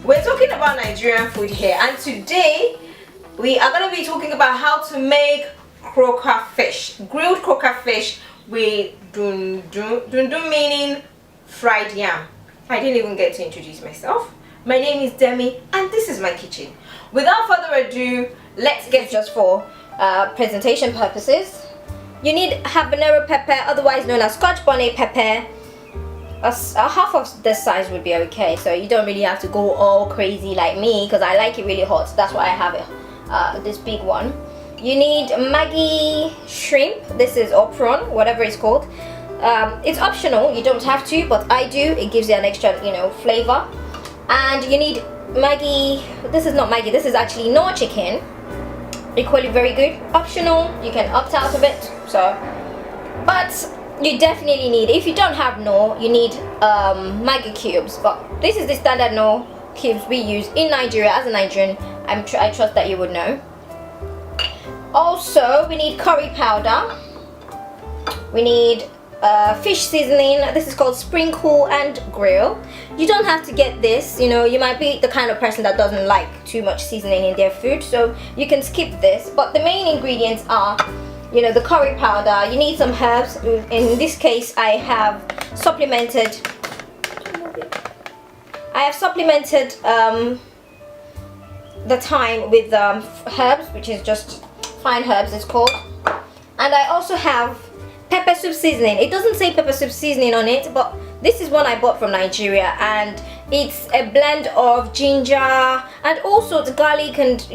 We're talking about Nigerian food here, and today we are going to be talking about how to make croaker fish, grilled croaker fish with dundun meaning fried yam. I didn't even get to introduce myself. My name is Demi and this is my kitchen. Without further ado, let's get just for presentation purposes. You need habanero pepper, otherwise known as scotch bonnet pepper. A half of this size would be okay, so you don't really have to go all crazy like me, because I like it really hot, so that's why I have it, this big one. You need Maggi shrimp, this is or prawn, whatever it's called. It's optional, you don't have to, but I do. It gives you an extra, flavor. And you need Maggi, this is not Maggi, this is actually Knoor Chicken. Equally very good, optional, you can opt out of it. So, but you definitely need, if you don't have Knoor, you need Maggi cubes. But this is the standard Knoor cubes we use in Nigeria. As a Nigerian, I trust that you would know. Also, we need curry powder. We need fish seasoning. This is called sprinkle and grill. You don't have to get this, you might be the kind of person that doesn't like too much seasoning in their food, so you can skip this. But the main ingredients are, the curry powder. You need some herbs. In this case, I have supplemented the thyme with herbs, which is just fine herbs, it's called. And I also have pepper soup seasoning. It doesn't say pepper soup seasoning on it, but this is one I bought from Nigeria, and it's a blend of ginger and also the garlic and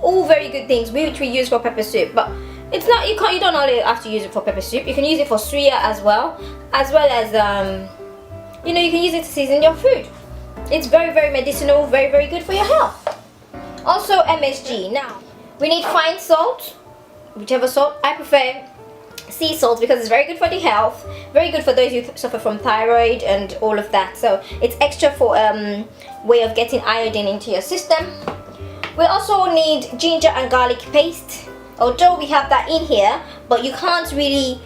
all very good things which we use for pepper soup. But it's not, you don't only have to use it for pepper soup. You can use it for suya as well as you can use it to season your food. It's very, very medicinal, very, very good for your health. Also MSG. Now we need fine salt, whichever salt. I prefer sea salt because it's very good for the health, very good for those who suffer from thyroid and all of that. So it's extra for way of getting iodine into your system. We also need ginger and garlic paste. Although we have that in here, but you can't really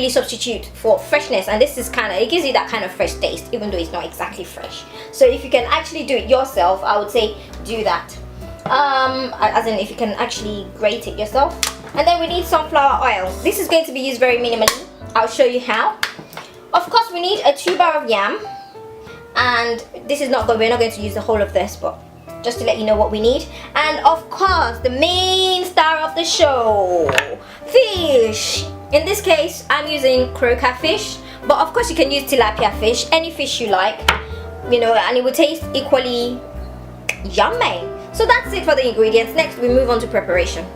substitute for freshness, and this is it gives you that kind of fresh taste, even though it's not exactly fresh. So if you can actually do it yourself, I would say do that. As in, if you can actually grate it yourself. And then we need sunflower oil. This is going to be used very minimally. I'll show you how. Of course, we need a tuber of yam, and this is not good. We're not going to use the whole of this, but just to let you know what we need. And of course, the main star of the show, fish. In this case, I'm using croaker fish, but of course you can use tilapia fish, any fish you like, and it will taste equally yummy. So that's it for the ingredients. Next, we move on to preparation.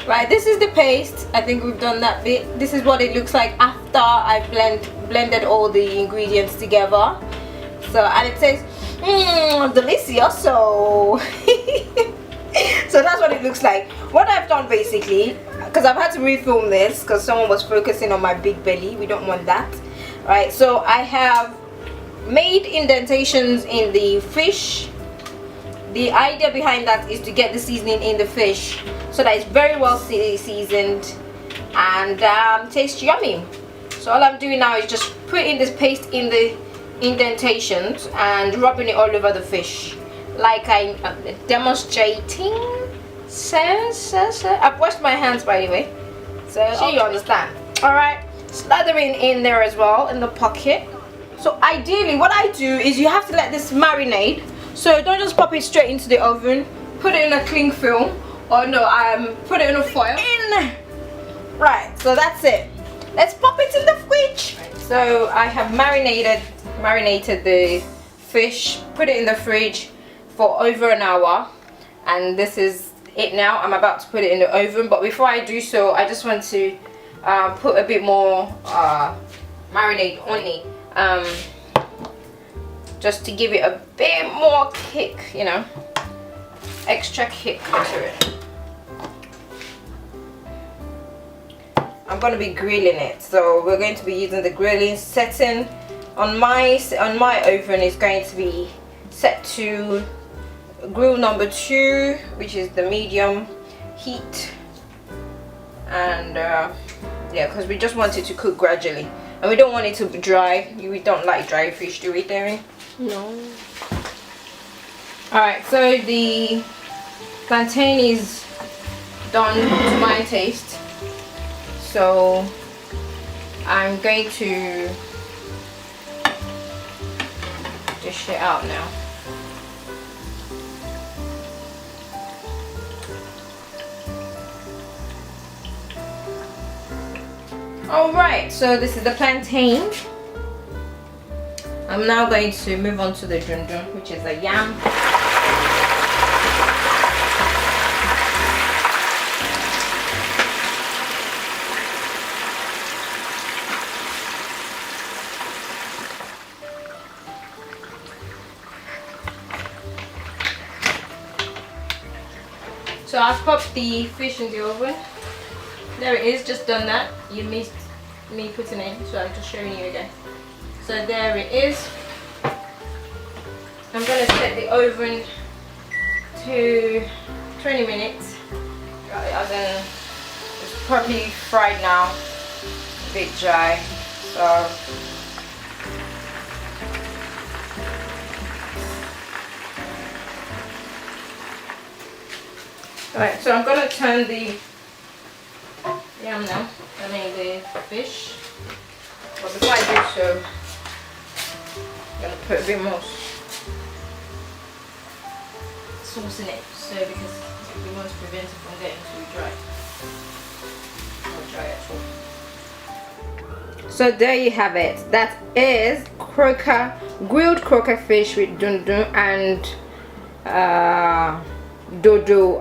Right, this is the paste. I think we've done that bit. This is what it looks like after I blended all the ingredients together. So, and it says, delicioso. So that's what it looks like. What I've done basically, because I've had to refilm this because someone was focusing on my big belly. We don't want that, right? So I have made indentations in the fish. The idea behind that is to get the seasoning in the fish so that it's very well seasoned and tastes yummy. So all I'm doing now is just putting this paste in the indentations and rubbing it all over the fish like I'm demonstrating. I've washed my hands, by the way, so sure you understand. Alright, slathering in there as well in the pocket. So ideally what I do is you have to let this marinate. So don't just pop it straight into the oven, put it in a cling film, or no, put it in a foil. Right, so that's it. Let's pop it in the fridge. So I have marinated the fish, put it in the fridge for over an hour, and this is it now. I'm about to put it in the oven, but before I do so, I just want to put a bit more marinade on it. Just to give it a bit more kick, you know, extra kick to it. I'm going to be grilling it, so we're going to be using the grilling setting. On my oven is going to be set to grill number 2, which is the medium heat, and yeah, because we just want it to cook gradually, and we don't want it to be dry. We don't like dry fish, do we, Darren? No. Alright, so the plantain is done to my taste, so I'm going to dish it out now. Alright, so this is the plantain. I'm now going to move on to the dundun, which is a yam. So I've popped the fish in the oven. There it is, just done that. You missed me putting it in, so I'm just showing you again. So there it is. I'm going to set the oven to 20 minutes. Then it's probably fried now, a bit dry. So alright, so I'm going to turn the yam now, I mean the fish. But before I do so, I'm going to put a bit more sauce in it, so because we want to prevent it from getting too dry. Not dry at all. So there you have it. That is grilled croaker fish with dundun and dodo.